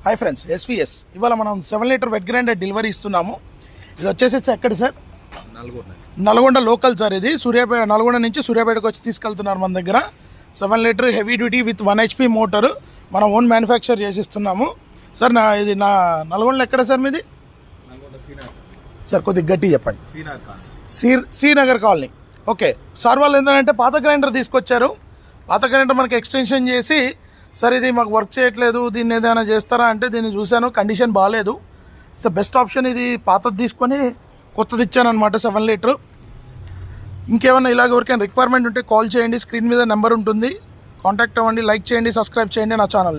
Hi friends, SVS ఇవాళ మనం 7 litre wet grinder delivery ఇస్తున్నాము. ఇది వచ్చేసి ఎక్కడ సార్? Nalgonda local sir. ఇది సూర్యాపేట, నల్గొండ నుంచి సూర్యాపేటకు వచ్చి తీసుకెళ్తున్నారు మన దగ్గర. 7 litre heavy duty with 1 HP motor మనం ఓన్ మ్యానుఫ్యాక్చర్ చేసిస్తున్నాము సార్. ఇది నల్గొండలో ఎక్కడ సార్ మీది? సార్ కొద్దిగా గట్టి చెప్పండి. శ్రీనగర్ కాలనీ. ఓకే సార్, వాళ్ళు ఏంటంటే పాత గ్రైండర్ తీసుకొచ్చారు. పాత గ్రైండర్ మనకి ఎక్స్టెన్షన్ చేసి, సార్ ఇది మాకు వర్క్ చేయట్లేదు, దీన్ని ఏదైనా చేస్తారా అంటే దీన్ని చూశాను, కండిషన్ బాగాలేదు. It's the best option. ఇది పాతది తీసుకొని కొత్తది ఇచ్చాను అనమాట 7 లీటర్. ఇంకేమన్నా ఇలాగ ఎవరికైనా రిక్వైర్మెంట్ ఉంటే కాల్ చేయండి. స్క్రీన్ మీద నెంబర్ ఉంటుంది, కాంటాక్ట్ అవ్వండి. లైక్ చేయండి, సబ్స్క్రైబ్ చేయండి నా ఛానల్ని.